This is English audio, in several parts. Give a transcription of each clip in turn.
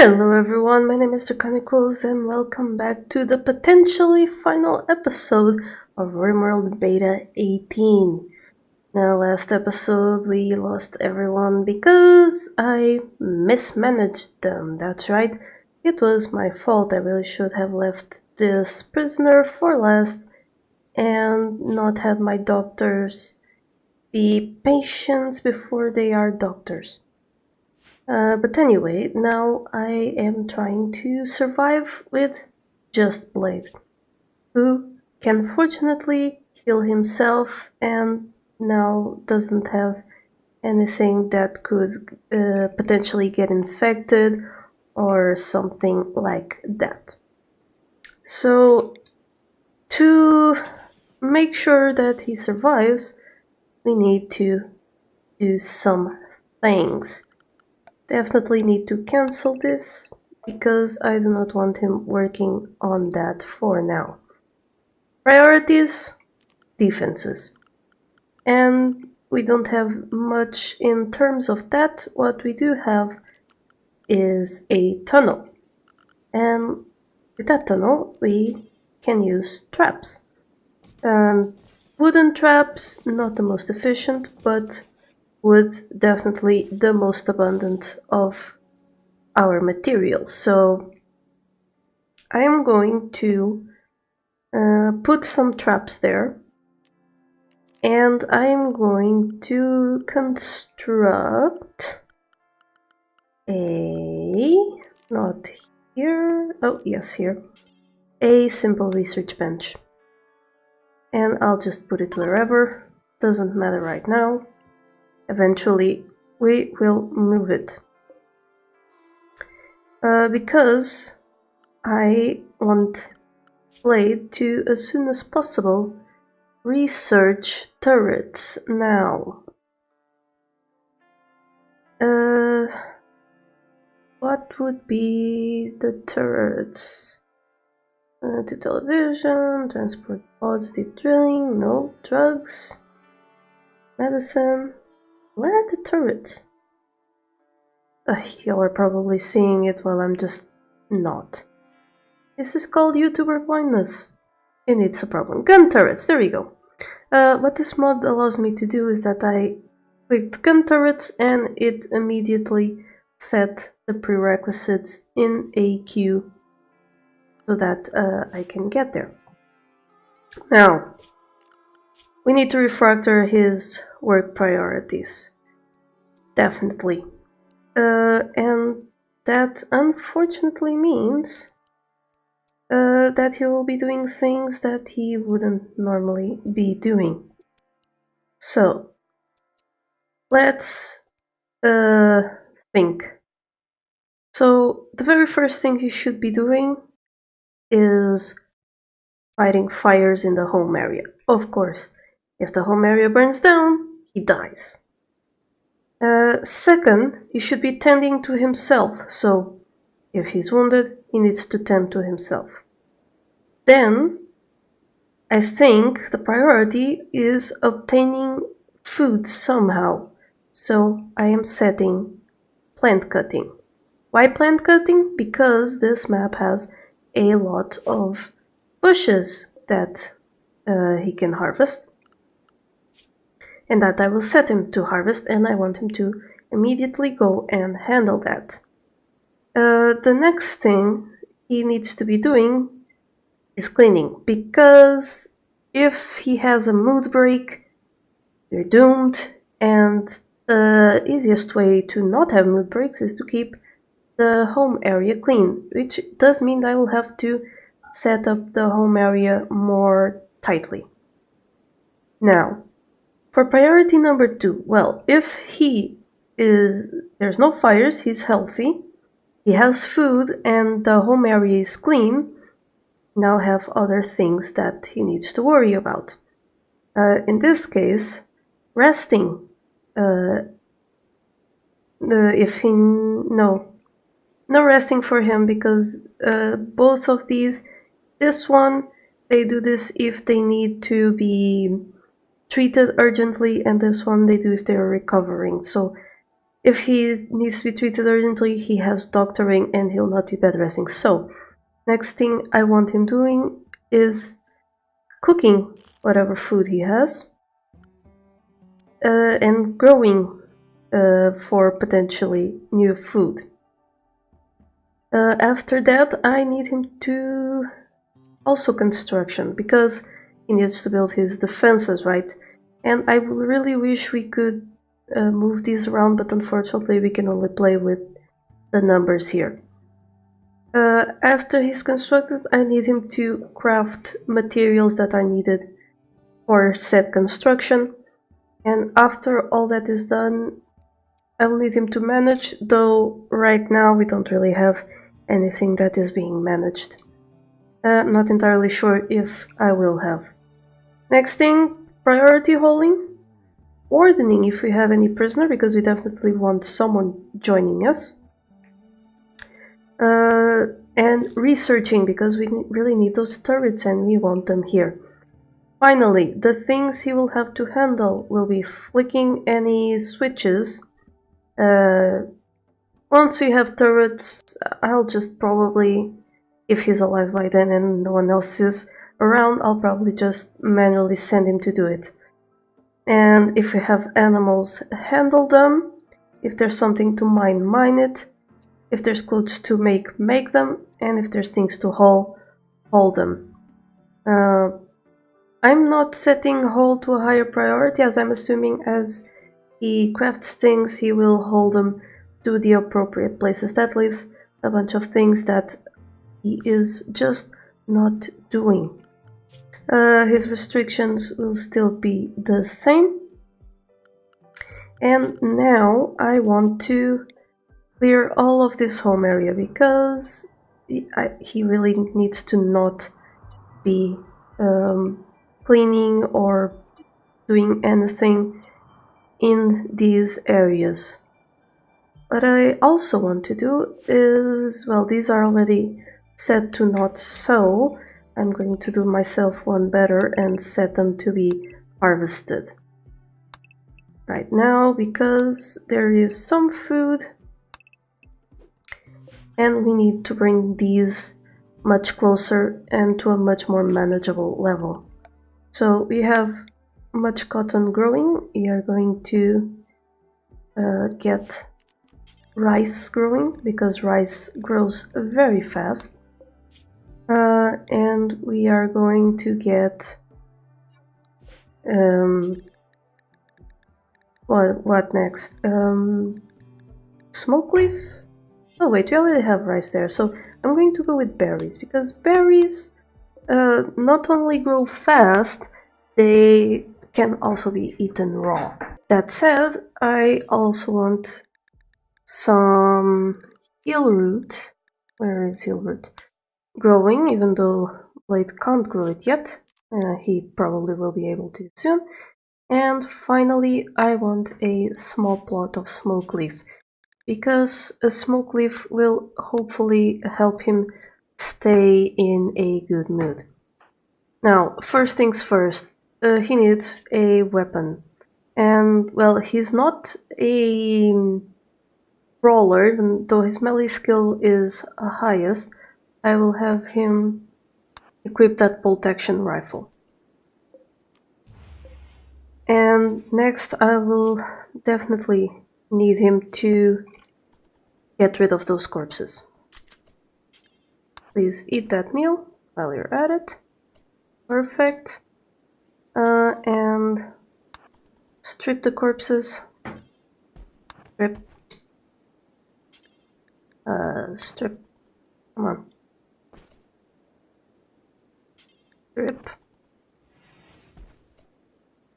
Hello everyone, my name is Draconicrose and welcome back to the potentially final episode of Rimworld Beta 18. Now last episode we lost everyone because I mismanaged them. That's right, it was my fault. I really should have left this prisoner for last and not had my doctors be patients before they are doctors. But anyway, now I am trying to survive with just Blade, who can fortunately heal himself and now doesn't have anything that could potentially get infected or something like that. So to make sure that he survives, we need to do some things. Definitely need to cancel this because I do not want him working on that for now. Priorities, defenses. And we don't have much in terms of that. What we do have is a tunnel. And with that tunnel we can use traps. Wooden traps, not the most efficient, but wood definitely the most abundant of our materials. So I am going to put some traps there, and I am going to construct not here, oh yes, here, a simple research bench. And I'll just put it wherever, doesn't matter right now. Eventually we will move it. Because I want Blade to, as soon as possible, research turrets now. What would be the turrets? To television, transport pods, deep drilling, no, drugs, medicine. Where are the turrets? Y'all are probably seeing it while I'm just not. This is called YouTuber blindness. And it's a problem. Gun turrets, there we go. What this mod allows me to do is that I clicked gun turrets and it immediately set the prerequisites in a queue so that I can get there. Now, we need to refactor his work priorities. Definitely. And that unfortunately means that he will be doing things that he wouldn't normally be doing. So let's think. So the very first thing he should be doing is fighting fires in the home area. Of course, if the home area burns down, he dies. Second, he should be tending to himself, so if he's wounded, he needs to tend to himself. Then, I think the priority is obtaining food somehow, so I am setting plant cutting. Why plant cutting? Because this map has a lot of bushes that he can harvest, and that I will set him to harvest, and I want him to immediately go and handle that. The next thing he needs to be doing is cleaning, because if he has a mood break, you're doomed, and the easiest way to not have mood breaks is to keep the home area clean, which does mean I will have to set up the home area more tightly. Now, for priority number 2, well, if there's no fires, he's healthy, he has food, and the home area is clean, now have other things that he needs to worry about. In this case, resting. No resting for him, because both of these, this one, they do this if they need to be treated urgently, and this one they do if they're recovering. So If he needs to be treated urgently, he has doctoring and he'll not be bed resting. So, next thing I want him doing is cooking whatever food he has and growing for potentially new food. After that, I need him to also construction, because he needs to build his defenses, right? And I really wish we could move these around, but unfortunately we can only play with the numbers here. After he's constructed, I need him to craft materials that are needed for said construction. And after all that is done, I will need him to manage, though right now we don't really have anything that is being managed. I'm not entirely sure if I will have. Next thing, priority hauling. Ordening if we have any prisoner, because we definitely want someone joining us. And researching, because we really need those turrets and we want them here. Finally, the things he will have to handle will be flicking any switches. Once we have turrets, I'll just probably, if he's alive by then and no one else is around, I'll probably just manually send him to do it. And if we have animals, handle them. If there's something to mine, mine it. If there's clothes to make, make them. And if there's things to haul, haul them. I'm not setting haul to a higher priority, as I'm assuming as he crafts things, he will hold them to the appropriate places. That leaves a bunch of things that he is just not doing. His restrictions will still be the same. And now I want to clear all of this home area, because he really needs to not be cleaning or doing anything in these areas. What I also want to do is, well, these are already set to not sow. I'm going to do myself one better and set them to be harvested right now, because there is some food and we need to bring these much closer and to a much more manageable level. So we have much cotton growing. We are going to get rice growing, because rice grows very fast. And we are going to get what next? Smoke leaf? Oh wait, we already have rice there, so I'm going to go with berries, because berries not only grow fast, they can also be eaten raw. That said, I also want some heel root. Where is heel root? Growing, even though Blade can't grow it yet. He probably will be able to soon. And finally, I want a small plot of smoke leaf, because a smoke leaf will hopefully help him stay in a good mood. Now, first things first, he needs a weapon. And, well, he's not a brawler, even though his melee skill is highest. I will have him equip that bolt action rifle. And next I will definitely need him to get rid of those corpses. Please eat that meal while you're at it. Perfect. And strip the corpses. Strip. Strip. Come on. Strip.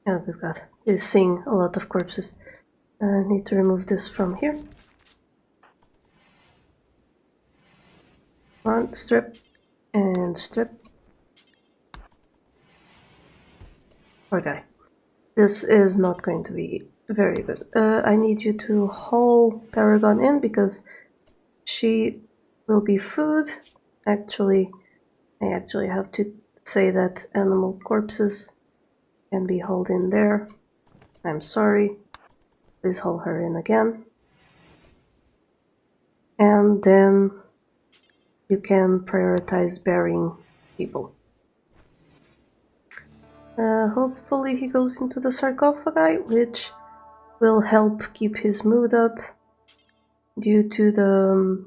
Oh, this god is seeing a lot of corpses. I need to remove this from here. One, strip, and strip. Poor guy. This is not going to be very good. I need you to haul Paragon in, because she will be food. Actually, I actually have to say that animal corpses can be hauled in there. I'm sorry. Please haul her in again. And then you can prioritize burying people. Hopefully he goes into the sarcophagi, which will help keep his mood up due to the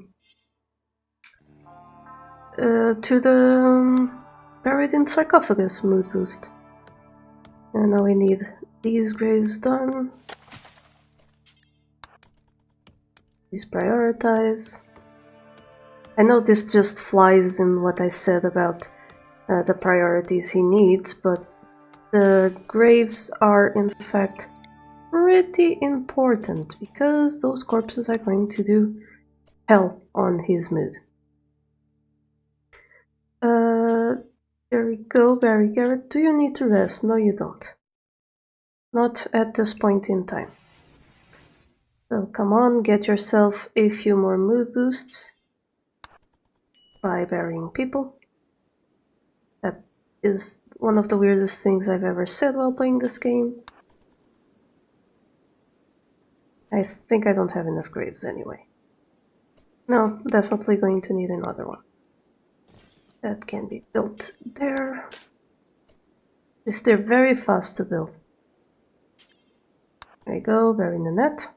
buried in sarcophagus mood boost. And now we need these graves done. Please prioritize. I know this just flies in what I said about the priorities he needs, but the graves are in fact pretty important because those corpses are going to do hell on his mood. There we go, Barry Garrett. Do you need to rest? No, you don't. Not at this point in time. So come on, get yourself a few more mood boosts by burying people. That is one of the weirdest things I've ever said while playing this game. I think I don't have enough graves anyway. No, definitely going to need another one. That can be built there. They're very fast to build. There we go, bury the net.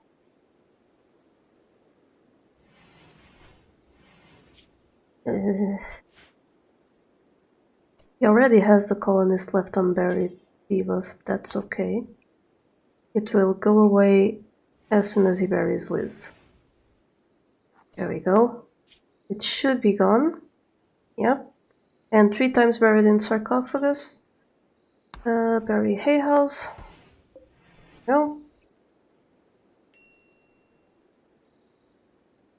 He already has the colonist left unburied debuff, that's okay. It will go away as soon as he buries Liz. There we go. It should be gone. Yep. And 3 times buried in sarcophagus. Bury hay house. No.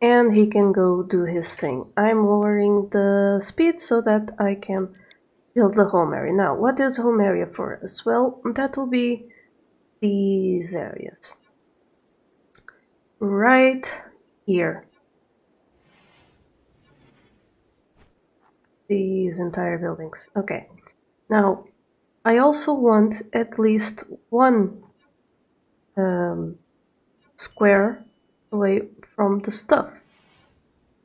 And he can go do his thing. I'm lowering the speed so that I can build the home area. Now, what is home area for us? Well, that will be these areas. Right here. These entire buildings. Okay. Now, I also want at least one square away from the stuff.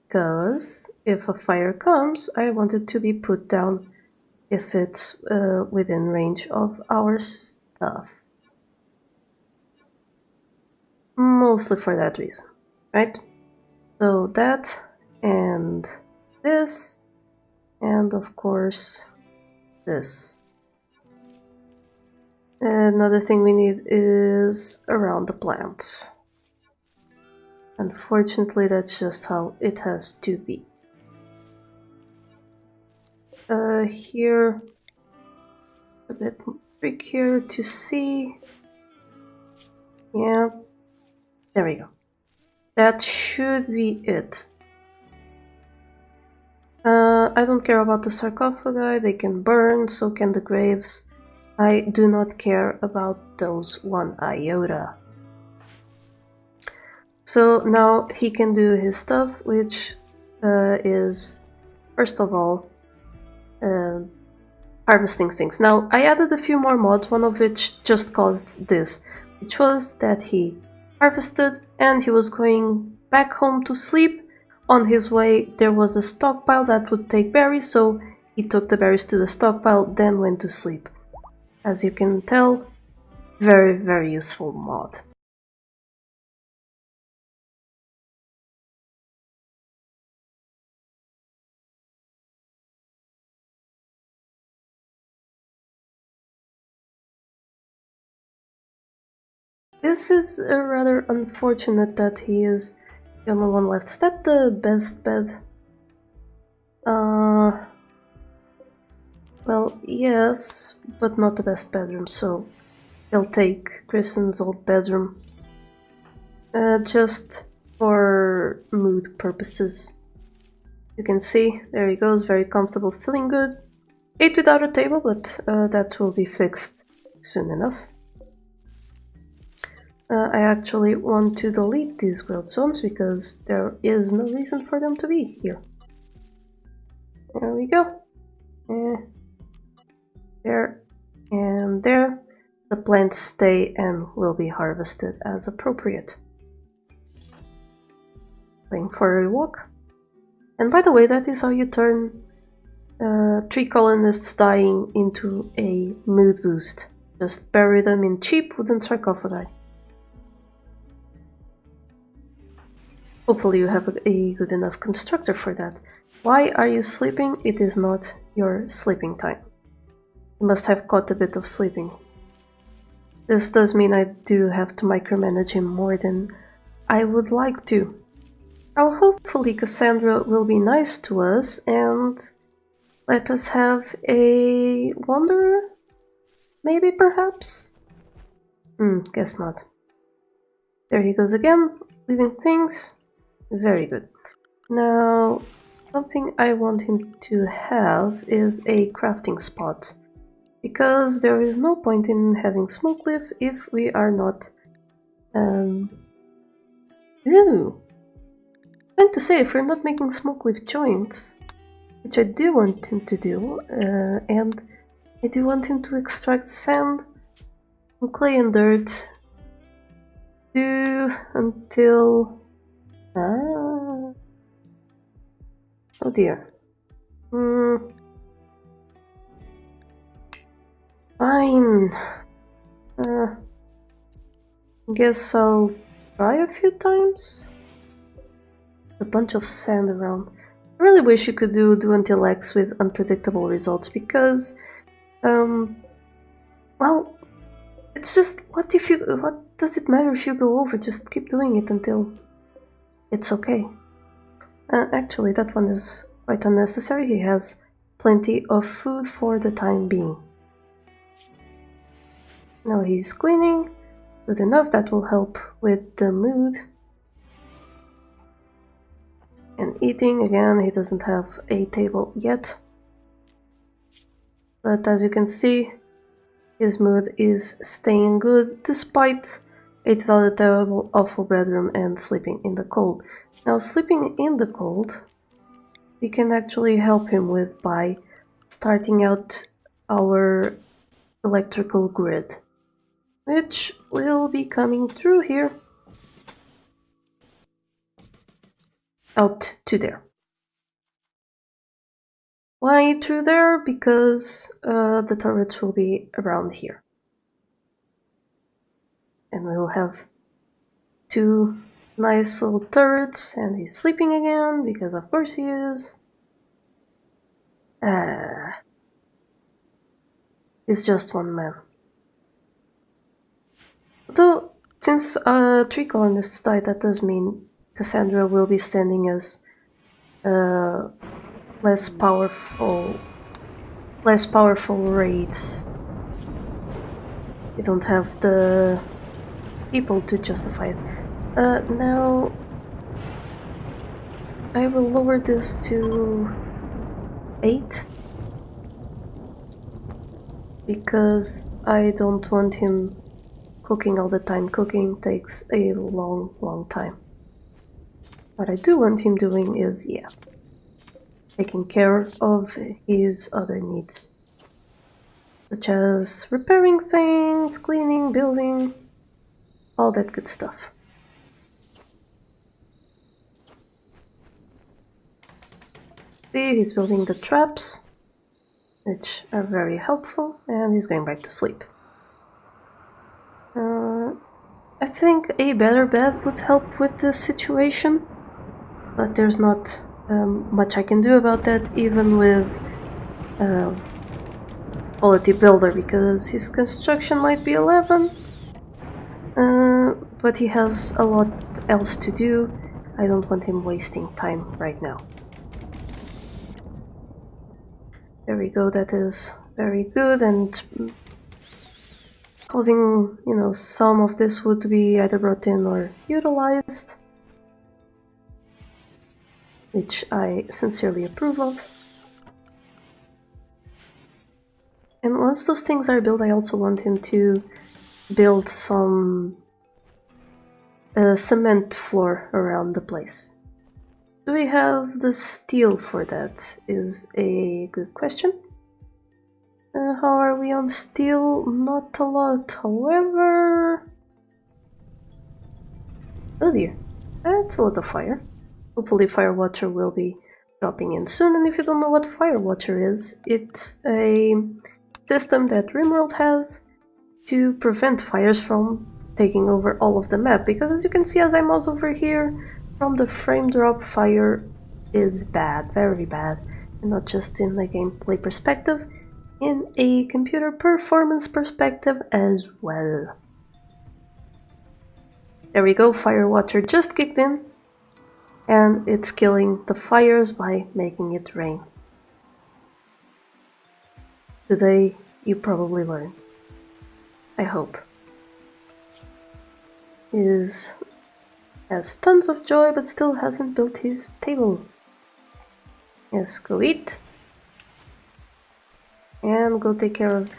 Because if a fire comes, I want it to be put down if it's within range of our stuff. Mostly for that reason, right? So that and this, and of course this. Another thing we need is around the plants. Unfortunately, that's just how it has to be. Here, a bit trickier to see. Yeah, there we go. That should be it. I don't care about the sarcophagi, they can burn, so can the graves. I do not care about those one iota. So now he can do his stuff, which is, first of all, harvesting things. Now, I added a few more mods, one of which just caused this, which was that he harvested and he was going back home to sleep. On his way, there was a stockpile that would take berries, so he took the berries to the stockpile, then went to sleep. As you can tell, very, very useful mod. This is rather unfortunate that he is the only one left. Is that the best bed? Well, yes, but not the best bedroom, so he'll take Kristen's old bedroom. Just for mood purposes. You can see, there he goes, very comfortable, feeling good. Ate without a table, but that will be fixed soon enough. I actually want to delete these growth zones because there is no reason for them to be here. There we go. There and there. The plants stay and will be harvested as appropriate. going for a walk. And by the way, that is how you turn 3 colonists dying into a mood boost. Just bury them in cheap wooden sarcophagi. Hopefully you have a good enough constructor for that. Why are you sleeping? It is not your sleeping time. You must have caught a bit of sleeping. This does mean I do have to micromanage him more than I would like to. Now hopefully Cassandra will be nice to us and let us have a wanderer? Maybe, perhaps? Guess not. There he goes again, leaving things. Very good. Now, something I want him to have is a crafting spot. Because there is no point in having smoke cliff if we are not... I'm going to say, if we're not making smoke cliff joints, which I do want him to do, and I do want him to extract sand and clay and dirt, do until... oh dear. Fine. Guess I'll try a few times. A bunch of sand around. I really wish you could do until X with unpredictable results because, well, it's just what does it matter if you go over? Just keep doing it until it's okay. Actually, that one is quite unnecessary. He has plenty of food for the time being. Now he's cleaning. Good enough, that will help with the mood. And eating, again, he doesn't have a table yet. But as you can see, his mood is staying good despite a terrible, awful bedroom and sleeping in the cold. Now, sleeping in the cold, we can actually help him with by starting out our electrical grid, which will be coming through here. Out to there. Why through there? Because the turrets will be around here. And we'll have 2 nice little turrets, and he's sleeping again, because of course he is. He's just one man. Though, since 3 colonists died, that does mean Cassandra will be sending us less powerful raids. We don't have the people to justify it. Now I will lower this to 8 because I don't want him cooking all the time. Cooking takes a long time. What I do want him doing is, yeah, taking care of his other needs, such as repairing things, cleaning, building, all that good stuff. See, he's building the traps, which are very helpful, and he's going back to sleep. I think a better bed would help with this situation, but there's not much I can do about that, even with quality builder, because his construction might be 11, but he has a lot else to do. I don't want him wasting time right now. There we go, that is very good, and causing, you know, some of this wood to be either brought in or utilized, which I sincerely approve of. And once those things are built, I also want him to build some cement floor around the place. Do we have the steel for that? Is a good question. How are we on steel? Not a lot, however... Oh dear, that's a lot of fire. hopefully Firewatcher will be dropping in soon. And if you don't know what Firewatcher is, it's a system that Rimworld has to prevent fires from taking over all of the map. Because as you can see as I mouse over here, from the frame drop, fire is bad, very bad. And not just in a gameplay perspective, in a computer performance perspective as well. There we go, Firewatcher just kicked in, and it's killing the fires by making it rain. Today you probably learned. I hope. Has tons of joy but still hasn't built his table. Yes, go eat. And go take care of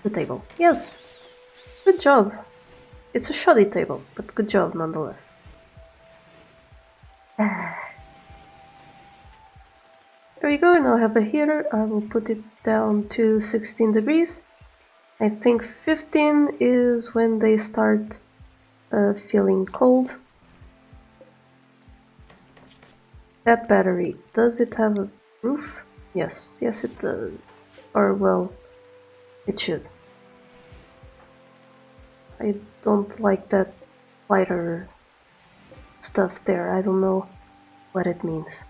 the table. Yes, good job. It's a shoddy table, but good job nonetheless. There we go, now I have a heater. I will put it down to 16 degrees. I think 15 is when they start feeling cold. That battery, does it have a roof? Yes, yes it does. Or well, it should. I don't like that lighter stuff there. I don't know what it means.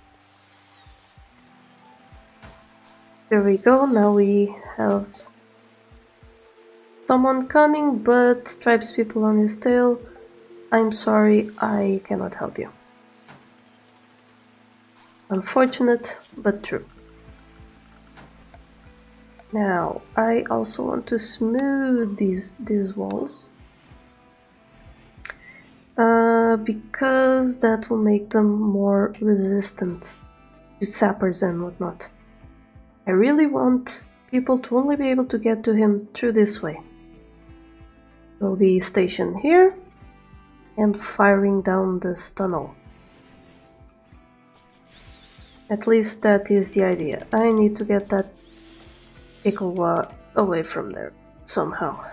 There we go, now we have someone coming, but stripes people on his tail. I'm sorry, I cannot help you. Unfortunate, but true. Now, I also want to smooth these walls. Because that will make them more resistant to sappers and whatnot. I really want people to only be able to get to him through this way. We'll be stationed here and firing down this tunnel. At least that is the idea. I need to get that Ikawa away from there somehow.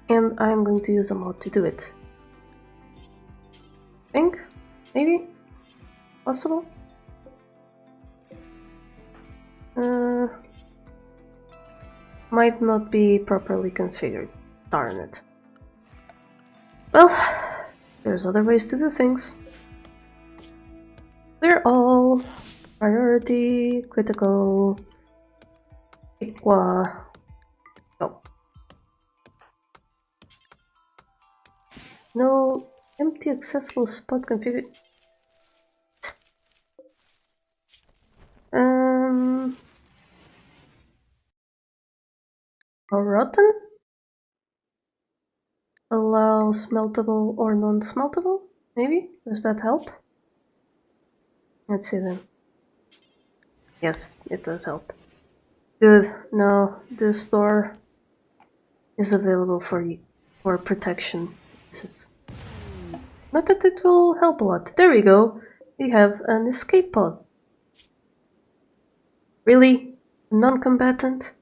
And I'm going to use a mod to do it. Think? Maybe? Possible? Might not be properly configured. Darn it. Well, there's other ways to do things. Clear all. Priority. Critical. Equa. Oh. No empty accessible spot configured. Rotten? Allow smeltable or non-smeltable? Maybe? Does that help? Let's see then. Yes, it does help. Good. Now this door is available for protection. Not that it will help a lot. There we go. We have an escape pod. Really? Non-combatant?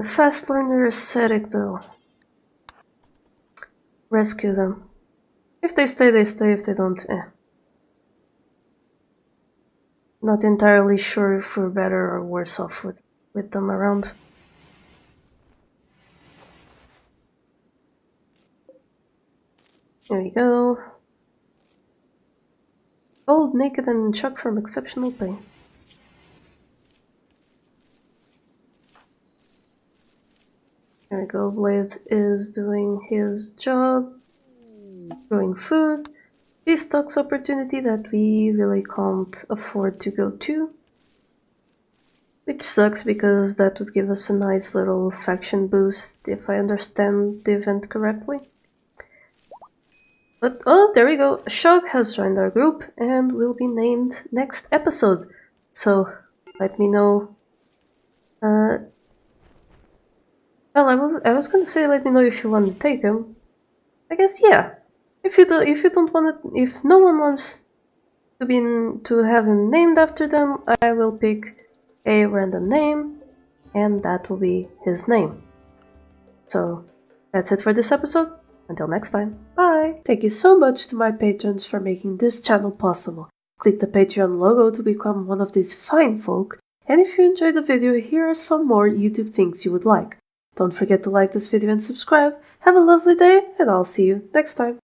Fast learner aesthetic though. Rescue them. If they stay, they stay. If they don't, Not entirely sure if we're better or worse off with them around. There we go. Old, naked, and in shock from exceptional pain. There we go, Blade is doing his job, growing food. This stocks opportunity that we really can't afford to go to. Which sucks because that would give us a nice little faction boost if I understand the event correctly. But oh, there we go, Shog has joined our group and will be named next episode. So let me know. Well, I was gonna say let me know if you want to take him. I guess yeah. If you don't want it, if no one wants to have him named after them, I will pick a random name, and that will be his name. So that's it for this episode. Until next time, bye! Thank you so much to my patrons for making this channel possible. Click the Patreon logo to become one of these fine folk, and if you enjoyed the video, here are some more YouTube things you would like. Don't forget to like this video and subscribe. Have a lovely day, and I'll see you next time.